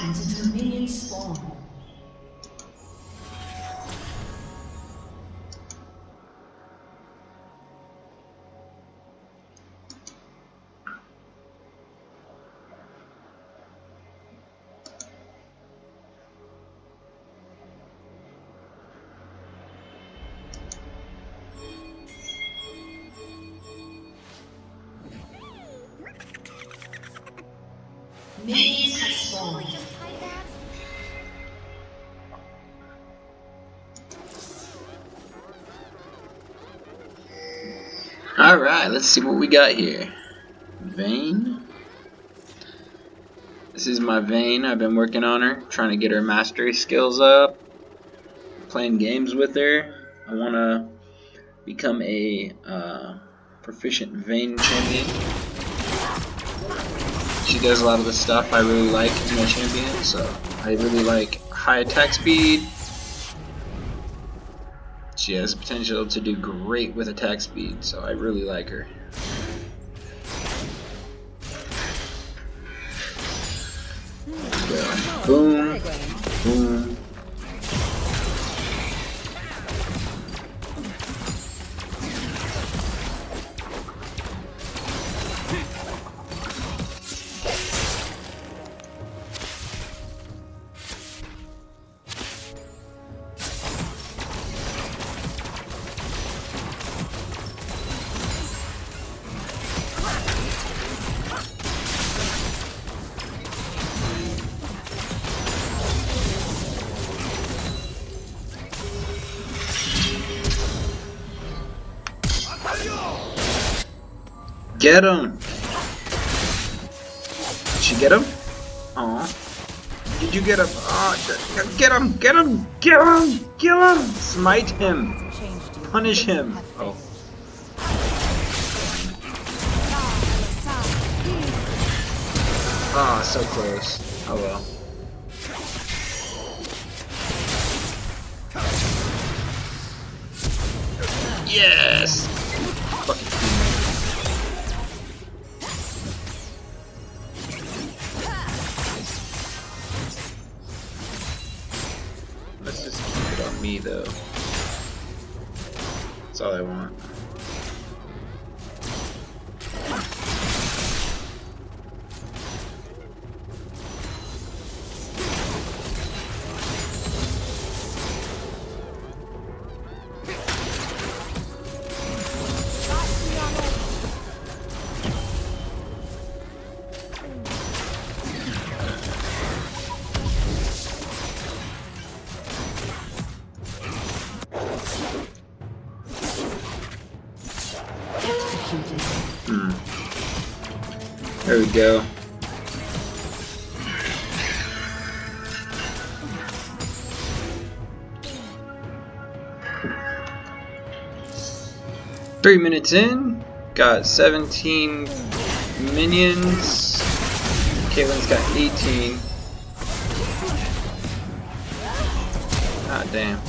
seconds until minions spawn. Minions have spawned. Alright, let's see what we got here. Vayne. This is my Vayne. I've been working on her, trying to get her mastery skills up, playing games with her. I want to become a proficient Vayne champion. She does a lot of the stuff I really like in a champion, so I really like high attack speed. She has potential to do great with attack speed, so I really like her. There we go. Boom, boom. Get him! Did she get him? Aw. Did you get him? Oh, get him! Get him! Get him! Get him! Smite him! Punish him! Oh. Ah, so close. Oh well. Yes! Fucking let's just keep it on me though. That's all I want. There we go. Three minutes in, got 17 minions. Caitlin's got 18. Ah, damn.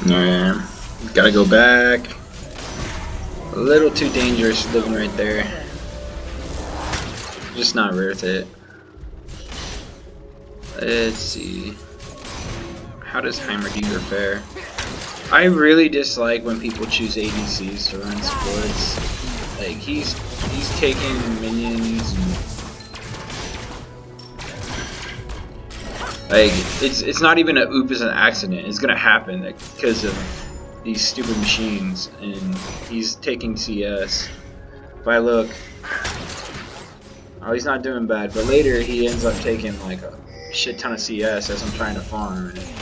Yeah, gotta go back. A little too dangerous living right there. Just not worth it. Let's see. How does Heimerdinger fare? I really dislike when people choose ADCs to run supports. Like he's taking minions and like it's not even a oop as an accident. It's gonna happen because of these stupid machines, and he's taking CS. If I look, oh, he's not doing bad, but later he ends up taking like a shit ton of CS as I'm trying to farm, and it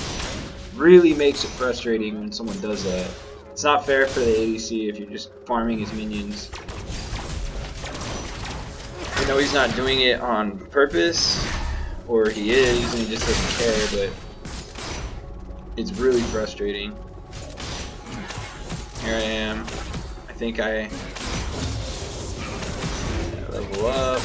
really makes it frustrating when someone does that. It's not fair for the ADC if you're just farming his minions. I know he's not doing it on purpose, or he is, and he just doesn't care, but it's really frustrating. Here I am. I think I level up.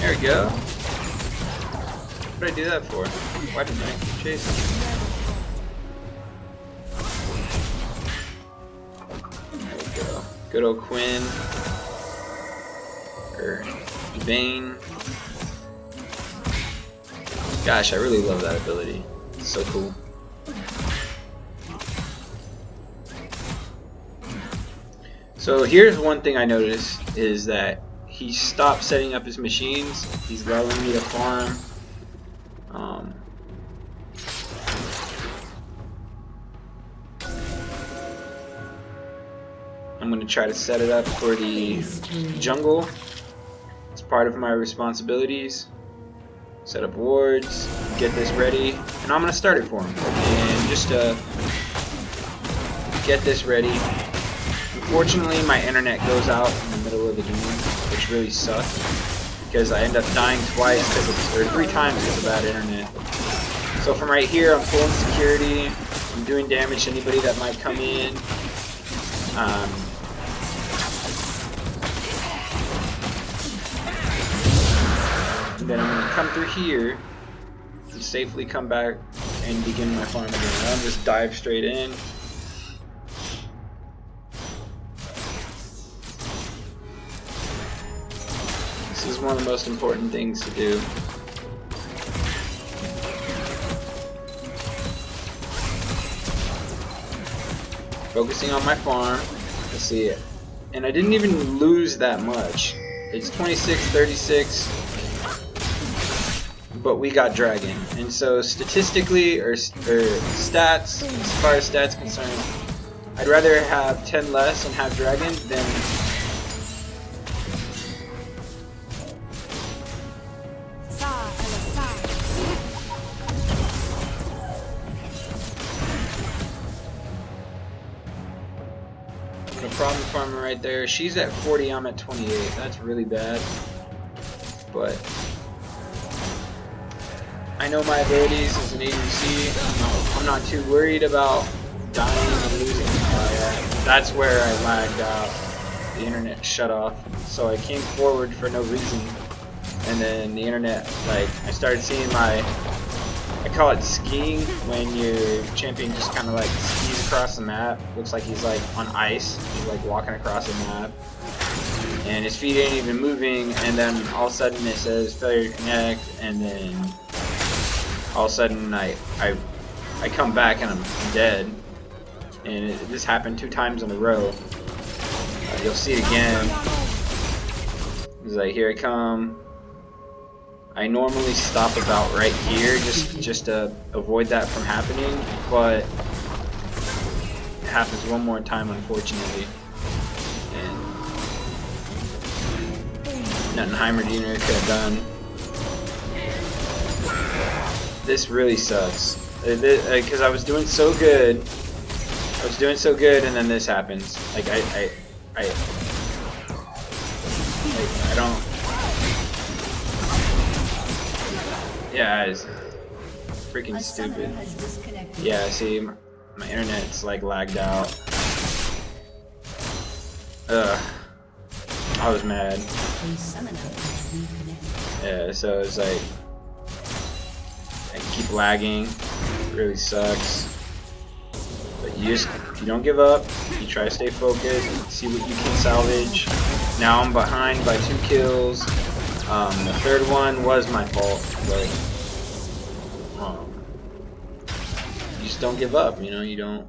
There we go. What did I do that for? Why didn't I keep chasing? There we go. Good old Quinn. Or Vayne. Gosh, I really love that ability. It's so cool. So here's one thing I noticed is that he stopped setting up his machines. He's allowing me to farm. I'm going to try to set it up for the jungle. It's part of my responsibilities. Set up wards, get this ready, and I'm going to start it for him. And just to get this ready. Unfortunately, my internet goes out in the middle of the game, which really sucks because I end up dying twice or 3 times because of bad internet. So from right here, I'm pulling security. I'm doing damage to anybody that might come in. And then I'm going to come through here and safely come back and begin my farm again. I'll just dive straight in. This is one of the most important things to do. Focusing on my farm. Let's see it. And I didn't even lose that much. It's 26-36. But we got dragon, and so statistically, or stats, as far as stats concerned, I'd rather have 10 less and have dragon than the problem farmer right there. She's at 40, I'm at 28. That's really bad, but I know my abilities as an ADC. I'm not too worried about dying and losing. That's where I lagged out. The internet shut off. So I came forward for no reason. And then the internet, like, I started seeing I call it skiing, when your champion just kind of like skis across the map. Looks like he's like on ice. He's like walking across the map. And his feet ain't even moving. And then all of a sudden it says failure to connect. And then all of a sudden I come back and I'm dead, and this happened 2 times in a row. You'll see it again. It's like, here I come. I normally stop about right here just to avoid that from happening, but it happens one more time, unfortunately. And nothing Heimerdinger could have done. This really sucks, because I was doing so good. And then this happens. Like I don't. Yeah, it's freaking stupid. Yeah, see, my internet's like lagged out. Ugh, I was mad. Yeah, so it's like, I keep lagging. It really sucks. But you don't give up. You try to stay focused. See what you can salvage. Now I'm behind by 2 kills. The third one was my fault, but you just don't give up. You know, you don't.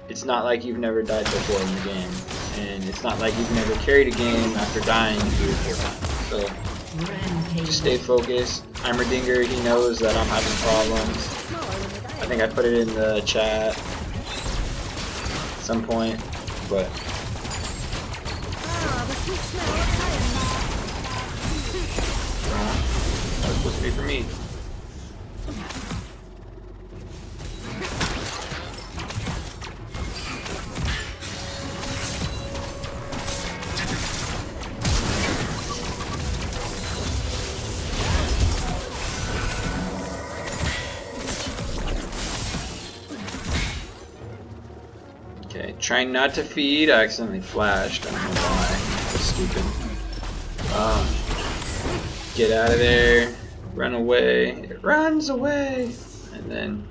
It's not like you've never died before in the game, and it's not like you've never carried a game after dying 3 or 4 times. So just stay focused. Heimerdinger, he knows that I'm having problems. I think I put it in the chat at some point, but supposed to be for me. Okay, trying not to feed. I accidentally flashed. I don't know why. That's stupid. Get out of there. Run away. It runs away. And then.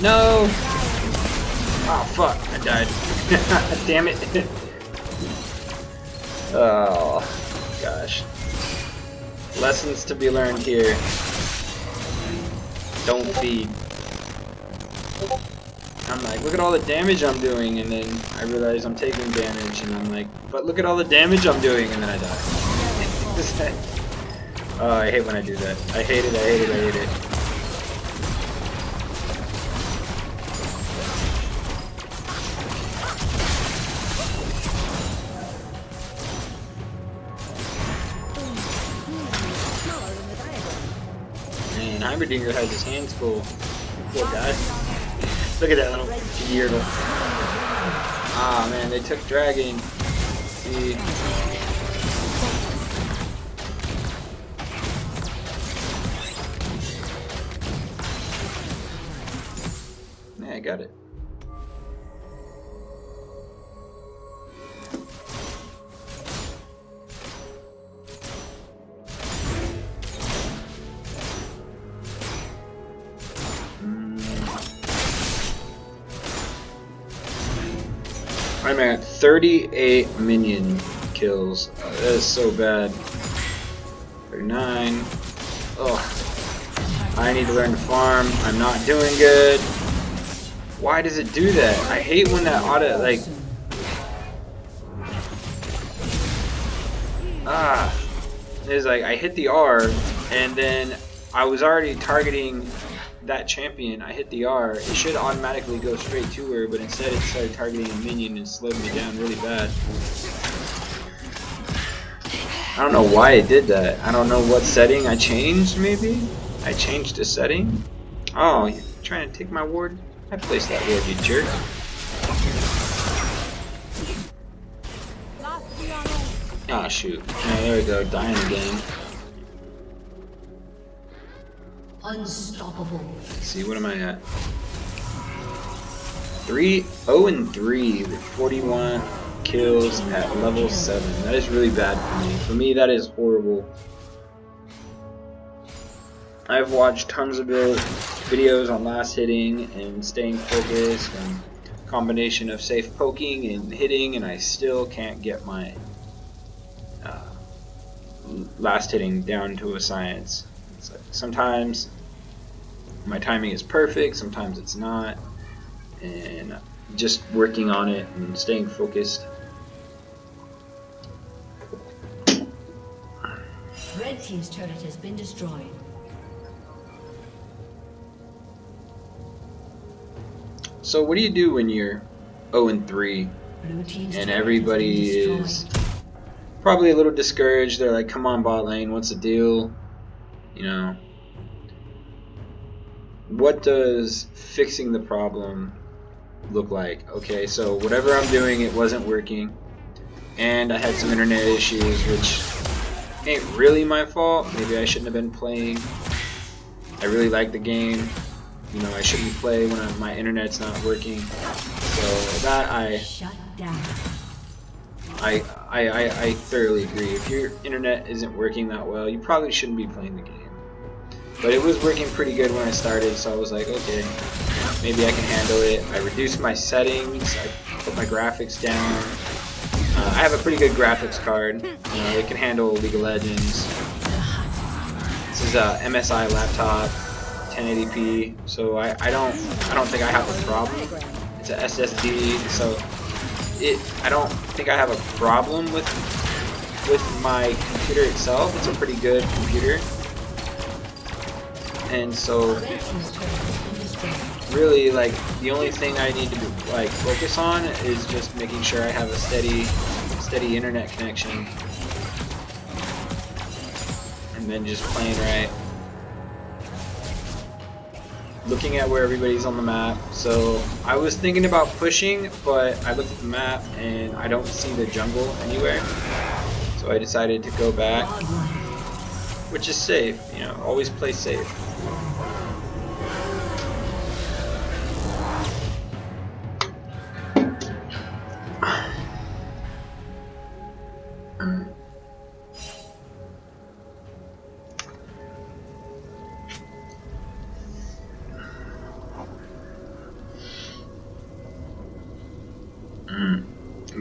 No! Oh fuck, I died. Damn it. Oh gosh. Lessons to be learned here. Don't feed. I'm like, look at all the damage I'm doing, and then I realize I'm taking damage, and I'm like, but look at all the damage I'm doing, and then I die. Oh, I hate when I do that. I hate it, I hate it, I hate it. Man, Heimerdinger has his hands full. Poor guy. Look at that little Geartle. Ah man, they took Dragon. See. Yeah, I got it. I'm at 38 minion kills. Oh, that is so bad. 39. Oh, I need to learn to farm. I'm not doing good. Why does it do that? I hate when that auto, like... It's like I hit the R and then I was already targeting that champion. I hit the R. It should automatically go straight to her, but instead it started targeting a minion and slowed me down really bad. I don't know why it did that. I don't know what setting I changed, maybe? I changed a setting? Oh, you're trying to take my ward? I placed that ward, you jerk. Ah, oh, shoot. Yeah, there we go, dying again. Unstoppable. Let's see, what am I at? 0-3 with 41 kills at level 7. That is really bad for me. For me, that is horrible. I've watched tons of videos on last hitting and staying focused and combination of safe poking and hitting, and I still can't get my last hitting down to a science. It's like sometimes my timing is perfect, sometimes it's not, and just working on it and staying focused. Red team's turret has been destroyed. So what do you do when you're 0-3 and everybody is probably a little discouraged? They're like, come on bot lane, what's the deal? You know, what does fixing the problem look like? Okay, so whatever I'm doing, it wasn't working, and I had some internet issues, which ain't really my fault. Maybe I shouldn't have been playing. I really like the game. You know, I shouldn't play when my internet's not working. So that I... Shut down. I thoroughly agree. If your internet isn't working that well, you probably shouldn't be playing the game. But it was working pretty good when I started, so I was like, okay, maybe I can handle it. I reduced my settings, I put my graphics down. I have a pretty good graphics card. It can handle League of Legends. This is a MSI laptop, 1080p, so I don't think I have a problem. It's a SSD, so I don't think I have a problem with my computer itself. It's a pretty good computer. And so really, like, the only thing I need to like focus on is just making sure I have a steady internet connection, and then just playing right, looking at where everybody's on the map. So I was thinking about pushing, but I looked at the map and I don't see the jungle anywhere, so I decided to go back, which is safe. Always play safe.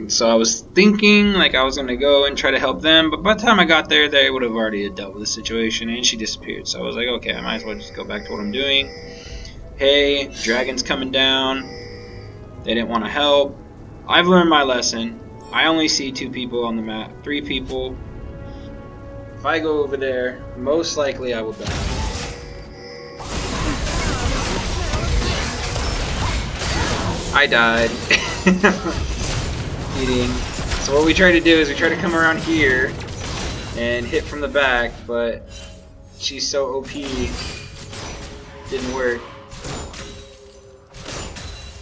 So I was thinking like I was gonna go and try to help them, but by the time I got there, they would have already dealt with the situation, and she disappeared. So I was like, okay, I might as well just go back to what I'm doing. Hey, dragon's coming down. They didn't want to help. I've learned my lesson. I only see 2 people on the map, 3 people. If I go over there, most likely I will die. I died. Eating. So what we try to do is we try to come around here and hit from the back, but she's so OP, didn't work.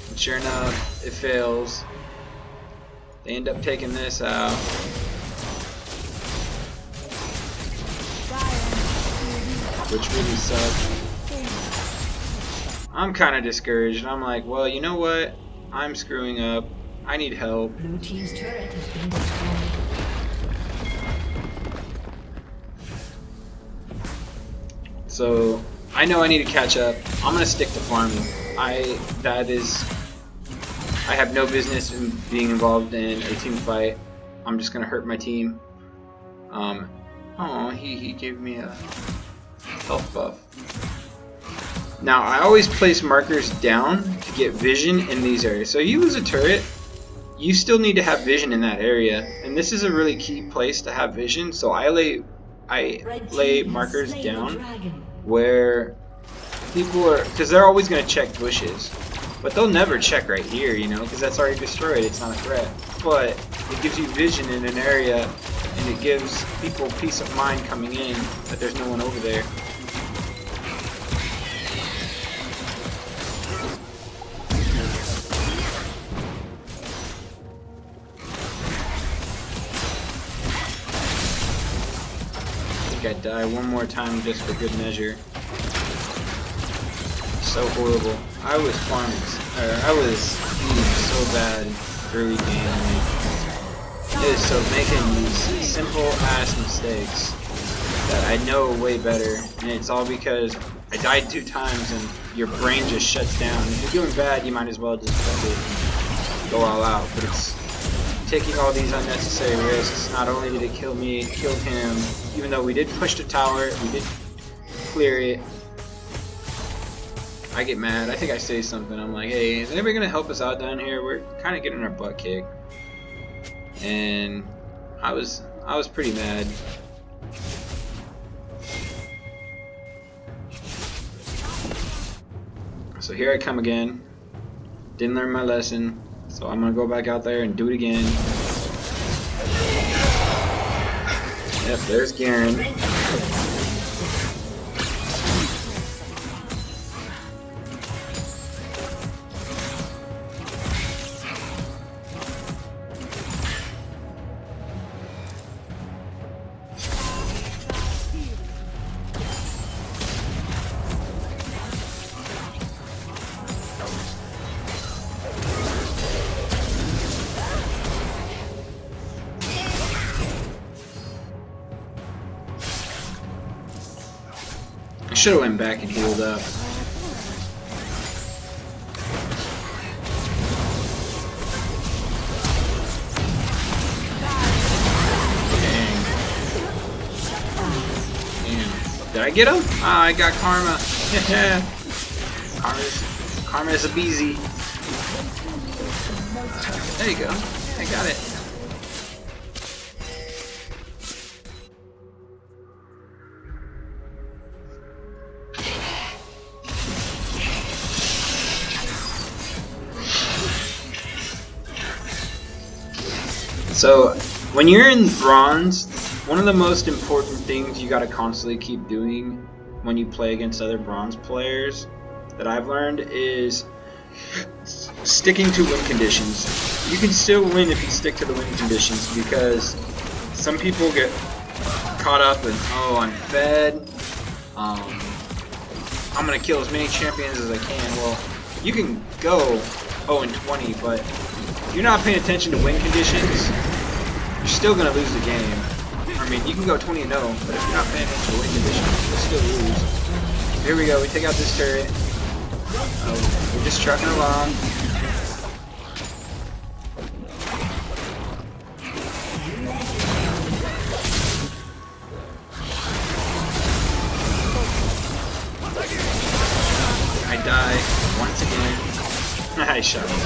And sure enough, it fails. They end up taking this out. Which really sucks. I'm kind of discouraged. I'm like, well, you know what? I'm screwing up. I need help. Blue team's turret has been destroyed. So I know I need to catch up. I'm gonna stick to farming. I have no business in being involved in a team fight. I'm just gonna hurt my team. Oh, he gave me a health buff. Now I always place markers down to get vision in these areas. So you lose a turret, you still need to have vision in that area, and this is a really key place to have vision. So I lay markers down where people are, because they're always going to check bushes, but they'll never check right here, because that's already destroyed. It's not a threat, but it gives you vision in an area, and it gives people peace of mind coming in that there's no one over there. I die one more time just for good measure. So horrible. I was eating so bad early game. It is so making these simple ass mistakes that I know way better, and it's all because I died 2 times and your brain just shuts down. If you're doing bad, you might as well just fuck it and go all out. But it's taking all these unnecessary risks. Not only did it kill me, it killed him. Even though we did push the tower, we did clear it. I get mad. I think I say something. I'm like, hey, is anybody gonna help us out down here? We're kind of getting our butt kicked. And I was pretty mad. So here I come again. Didn't learn my lesson. So I'm gonna go back out there and do it again. Yep, there's Garen. should have went back and healed up. Did I get him? Ah, I got Karma. Karma is a beezy. There you go. I got it. So, when you're in bronze, one of the most important things you gotta constantly keep doing when you play against other bronze players that I've learned is sticking to win conditions. You can still win if you stick to the win conditions, because some people get caught up in, oh, I'm fed, I'm gonna kill as many champions as I can. Well, you can go 0-20, but if you're not paying attention to win conditions, you're still gonna lose the game. I mean, you can go 20-0, but if you're not paying attention to win conditions, you'll still lose. Here we go, we take out this turret. We're just trucking along. I die once again. I shot him.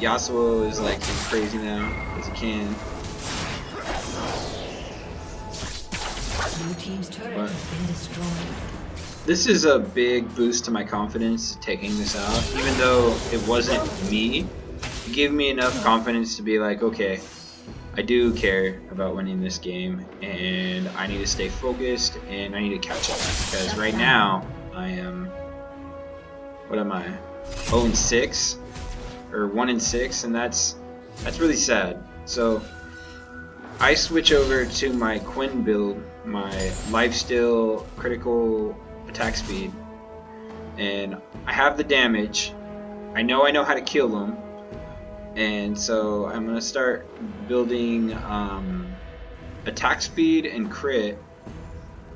Yasuo is like crazy now, as he can. Blue team's turret has been destroyed. This is a big boost to my confidence taking this out. Even though it wasn't me, it gave me enough confidence to be like, okay, I do care about winning this game, and I need to stay focused, and I need to catch up. Because right now, I am, what am I, 0-6? Or 1-6, and that's really sad. So I switch over to my Quinn build, my lifesteal critical attack speed, and I have the damage. I know how to kill them, and so I'm gonna start building attack speed and crit,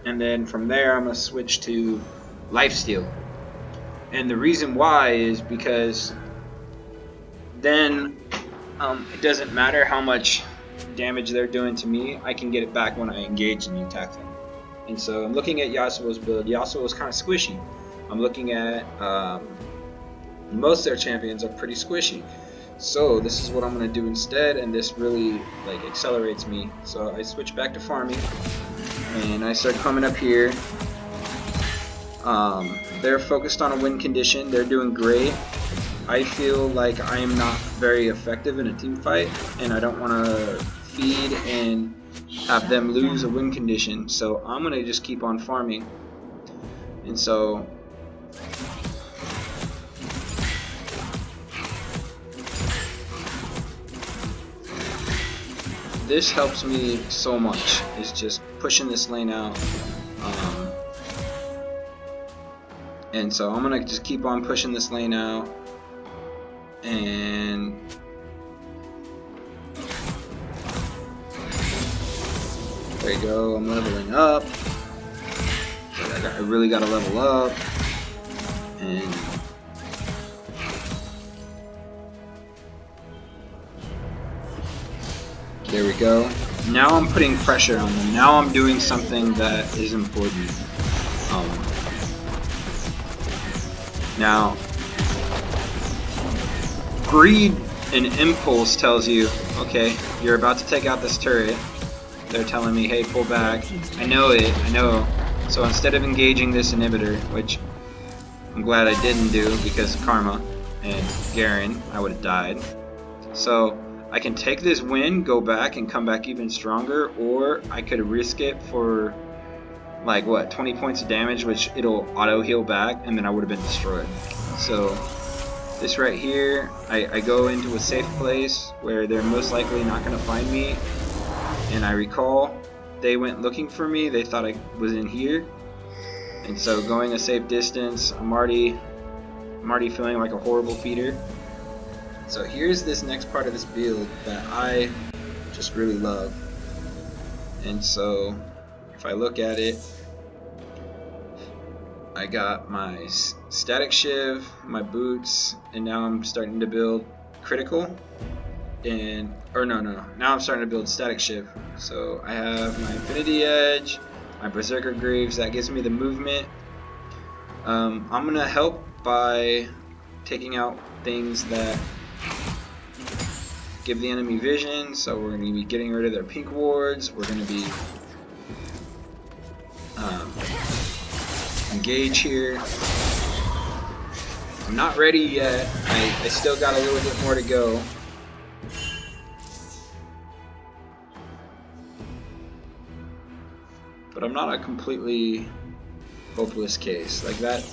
and then from there I'm gonna switch to lifesteal. And the reason why is because then it doesn't matter how much damage they're doing to me, I can get it back when I engage and attack them. And so I'm looking at Yasuo's build. Yasuo is kind of squishy. I'm looking at most of their champions are pretty squishy. So this is what I'm going to do instead, and this really like accelerates me. So I switch back to farming, and I start coming up here. They're focused on a win condition. They're doing great. I feel like I am not very effective in a team fight, and I don't want to feed and have them lose a win condition, so I'm going to just keep on farming. And so this helps me so much, is just pushing this lane out. And so I'm going to just keep on pushing this lane out. And there you go, I'm leveling up. I really gotta level up. And there we go. Now I'm putting pressure on them. Now I'm doing something that is important. Now, greed and impulse tells you, okay, you're about to take out this turret. They're telling me, hey, pull back. I know it, I know. So instead of engaging this inhibitor, which I'm glad I didn't do because of Karma and Garen, I would have died. So I can take this win, go back, and come back even stronger, or I could risk it for like what, 20 points of damage, which it'll auto heal back, and then I would have been destroyed. So this right here, I go into a safe place where they're most likely not going to find me. And I recall they went looking for me, they thought I was in here. And so going a safe distance, I'm already feeling like a horrible feeder. So here's this next part of this build that I just really love. And so if I look at it, I got my static shiv, my boots, and now I'm starting to build critical. Now I'm starting to build static shiv. So I have my infinity edge, my berserker greaves, that gives me the movement. I'm gonna help by taking out things that give the enemy vision. So we're gonna be getting rid of their pink wards. We're gonna be engage here. I'm not ready yet. I still got a little bit more to go. But I'm not a completely hopeless case. Like that.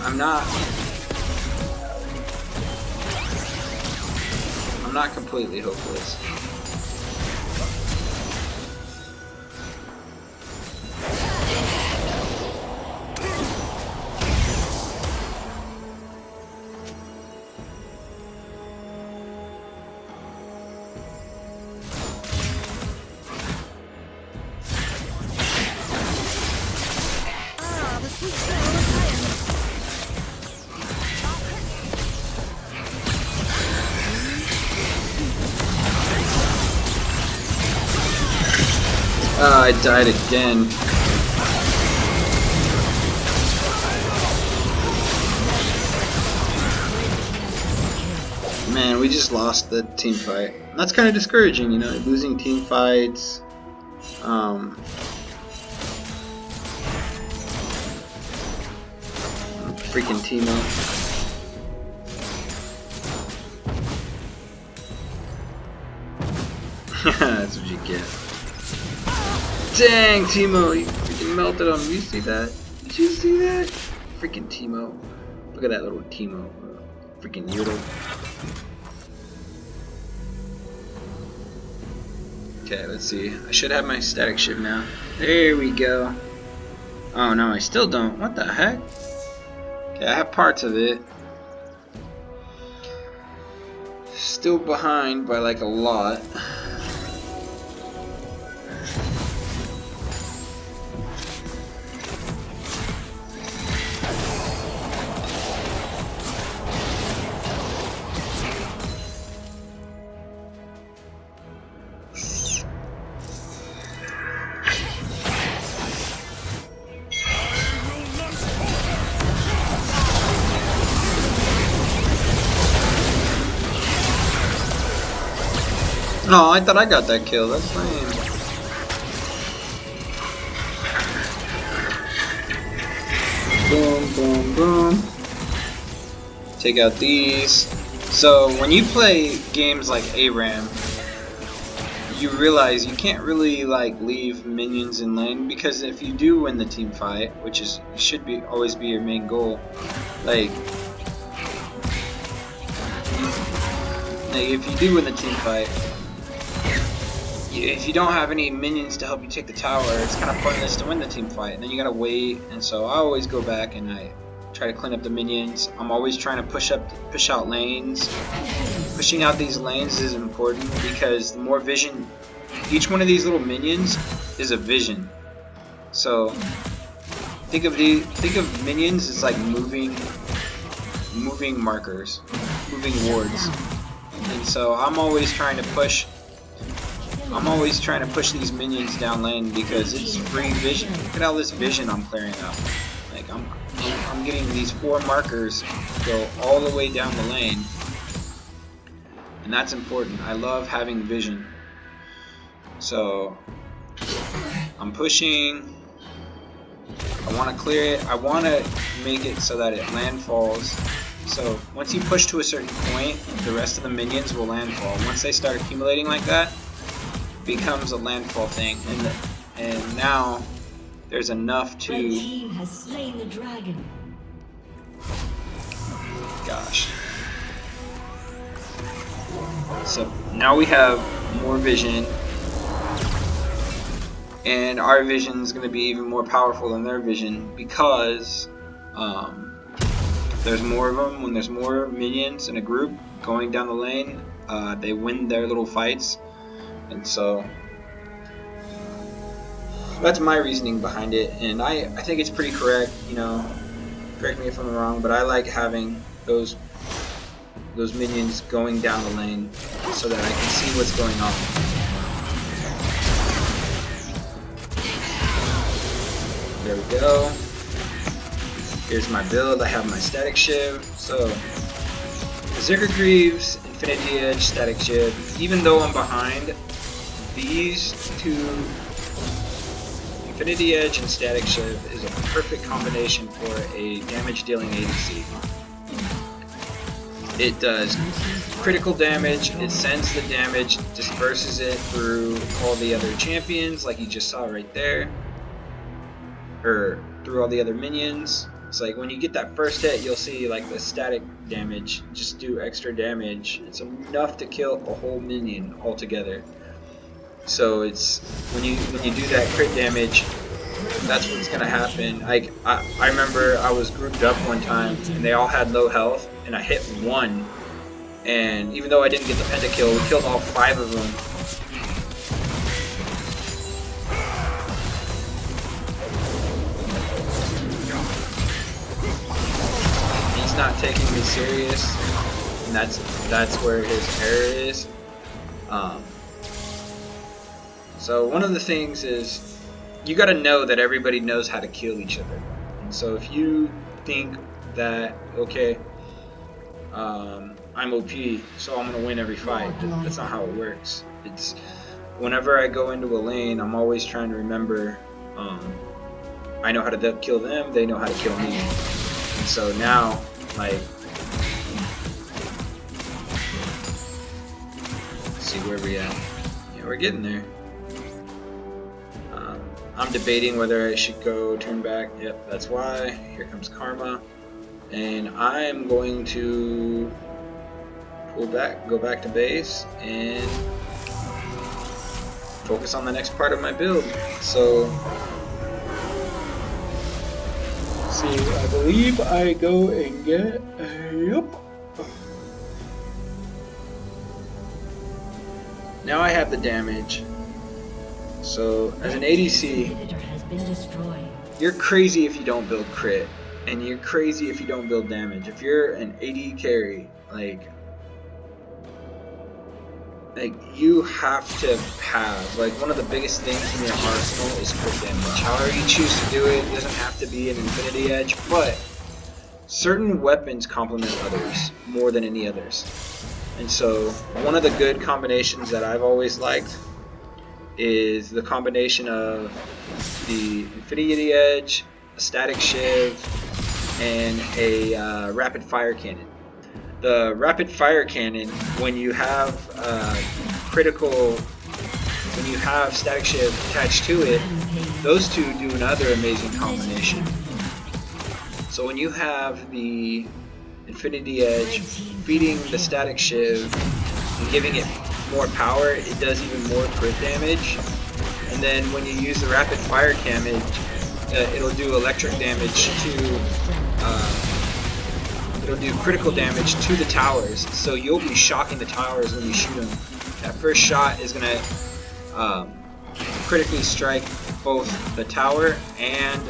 I'm not completely hopeless. I died again. Man, we just lost the team fight. That's kind of discouraging, you know, losing team fights. Freaking Teemo. That's what you get. Dang, Teemo, you freaking melted him. You see that? Did you see that? Freaking Teemo. Look at that little Teemo. Freaking Yordle. Okay, let's see. I should have my static shiv now. There we go. Oh no, I still don't. What the heck? Okay, I have parts of it. Still behind by like a lot. No, I thought I got that kill. That's lame. Boom, boom, boom. Take out these. So when you play games like ARAM, you realize you can't really like leave minions in lane, because if you do win the team fight, which should always be your main goal, like if you do win the team fight, if you don't have any minions to help you take the tower, it's kind of pointless to win the team fight, and then you gotta wait. And so I always go back and I try to clean up the minions. I'm always trying to push out lanes. Pushing out these lanes is important, because the more vision, each one of these little minions is a vision. So think of minions as like moving markers, moving wards. And so I'm always trying to push these minions down lane, because it's free vision. Look at all this vision I'm clearing up. Like I'm getting these 4 markers go all the way down the lane, and that's important. I love having vision. So I'm pushing. I want to clear it. I want to make it so that it landfalls. So once you push to a certain point, the rest of the minions will landfall. Once they start accumulating like that, becomes a landfall thing, and now there's enough to. Red team has slain the dragon. Gosh. So now we have more vision, and our vision is going to be even more powerful than their vision, because there's more of them. When there's more minions in a group going down the lane, they win their little fights. And so That's my reasoning behind it, and I think it's pretty correct. You know, correct me if I'm wrong, but I like having those minions going down the lane so that I can see what's going on. There we go. Here's my build. I have my Static Shiv. So, Berserker Greaves, Infinity Edge, Static Shiv. Even though I'm behind, these two, Infinity Edge and Static Shiv, is a perfect combination for a damage dealing ADC. It does critical damage, it sends the damage, disperses it through all the other champions, like you just saw right there, or through all the other minions. It's like when you get that first hit, you'll see like the static damage just do extra damage. It's enough to kill a whole minion altogether. So it's when you do that crit damage, that's what's gonna happen. Like I remember I was grouped up one time and they all had low health, and I hit one, and even though I didn't get the pentakill, we killed all 5 of them. He's not taking me serious, and that's where his error is. So one of the things is you got to know that everybody knows how to kill each other. And so if you think that, okay, I'm OP, so I'm gonna win every fight, that's not how it works. It's whenever I go into a lane, I'm always trying to remember, I know how to kill them, they know how to kill me. And so now, like, let's see where we at. Yeah, we're getting there. I'm debating whether I should go turn back. Yep, that's why. Here comes Karma. And I'm going to pull back, go back to base, and focus on the next part of my build. So, let's see, I believe I go and get, yep. Now I have the damage. So, as an ADC, you're crazy if you don't build crit, and you're crazy if you don't build damage. If you're an AD carry, like you have to have, like, one of the biggest things in your arsenal is crit damage. However you choose to do it, doesn't have to be an Infinity Edge, but certain weapons complement others more than any others. And so, one of the good combinations that I've always liked is the combination of the Infinity Edge, a Static Shiv, and a Rapid Fire Cannon. The Rapid Fire Cannon, when you have when you have Static Shiv attached to it, those two do another amazing combination. So when you have the Infinity Edge feeding the Static Shiv and giving it more power, it does even more crit damage. And then when you use the Rapid Fire Cannon, it'll do electric damage to, it'll do critical damage to the towers. So you'll be shocking the towers when you shoot them. That first shot is going to critically strike both the tower and,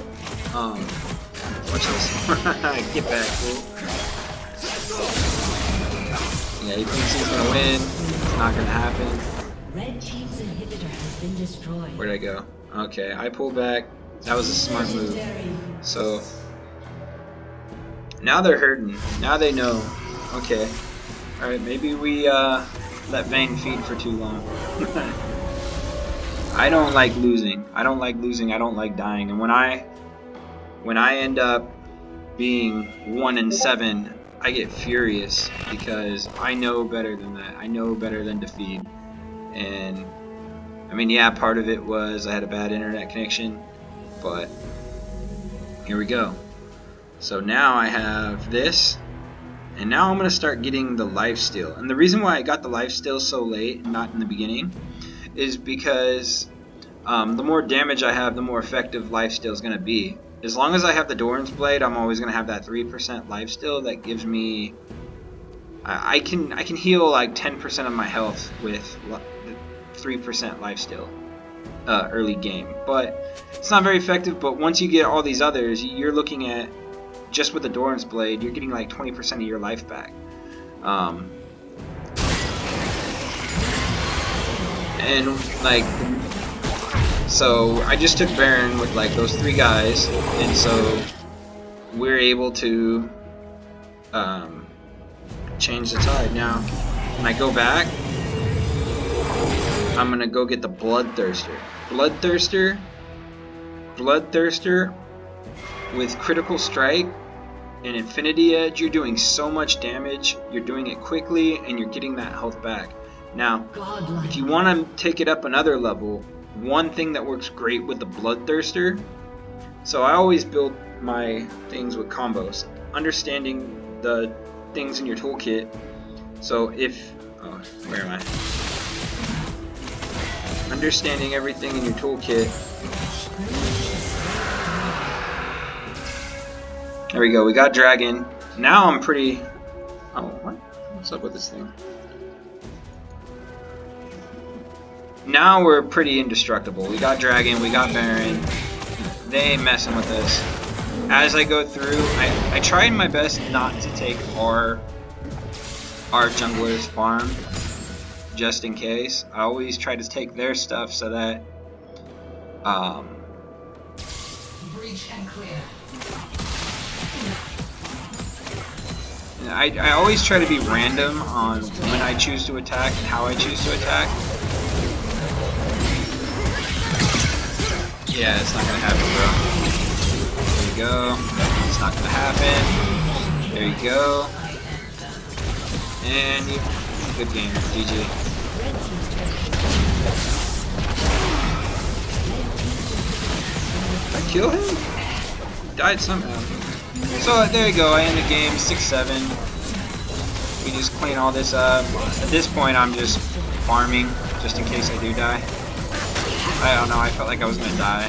watch this. Get back, fool. Yeah, he thinks he's going to win. It's not going to happen. Red team's inhibitor has been destroyed. Where'd I go? Okay, I pulled back. That was a smart move. So now they're hurting. Now they know. Okay. Alright, maybe we let Vayne feed for too long. I don't like losing. I don't like losing. I don't like dying. And when I end up being 1-7, I get furious because I know better than that. I know better than defeat. And I mean, yeah, part of it was I had a bad internet connection, but here we go. So now I have this, and now I'm going to start getting the lifesteal. And the reason why I got the lifesteal so late, not in the beginning, is because the more damage I have, the more effective lifesteal is going to be. As long as I have the Doran's Blade, I'm always going to have that 3% lifesteal that gives me... I can heal like 10% of my health with 3% lifesteal. early game, but it's not very effective. But once you get all these others, you're looking at, just with the Doran's Blade, you're getting like 20% of your life back. And like, so I just took Baron with like those 3 guys, and so we're able to change the tide. Now, when I go back, I'm gonna go get the Bloodthirster. Bloodthirster with critical strike and Infinity Edge, you're doing so much damage, you're doing it quickly, and you're getting that health back. Now, if you want to take it up another level, one thing that works great with the Bloodthirster, so I always build my things with combos, understanding the things in your toolkit. So if, oh, where am I? Understanding everything in your toolkit. There we go, we got Dragon. Now I'm pretty... Oh, what? What's up with this thing? Now we're pretty indestructible. We got Dragon, we got Baron. They ain't messing with us. As I go through, I tried my best not to take our jungler's farm, just in case. I always try to take their stuff so that Breach and clear. I always try to be random on when I choose to attack and how I choose to attack. Yeah, it's not gonna happen, bro. There you go. It's not gonna happen. There you go. And you, good game, GG. Did I kill him? He died somehow. So there you go, I end the game 6-7. We just clean all this up. At this point I'm just farming, just in case I do die. I don't know, I felt like I was gonna die.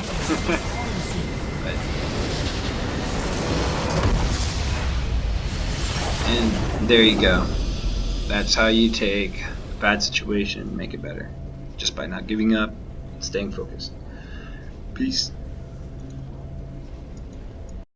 But, and there you go. That's how you take a bad situation and make it better. Just by not giving up, staying focused. Peace.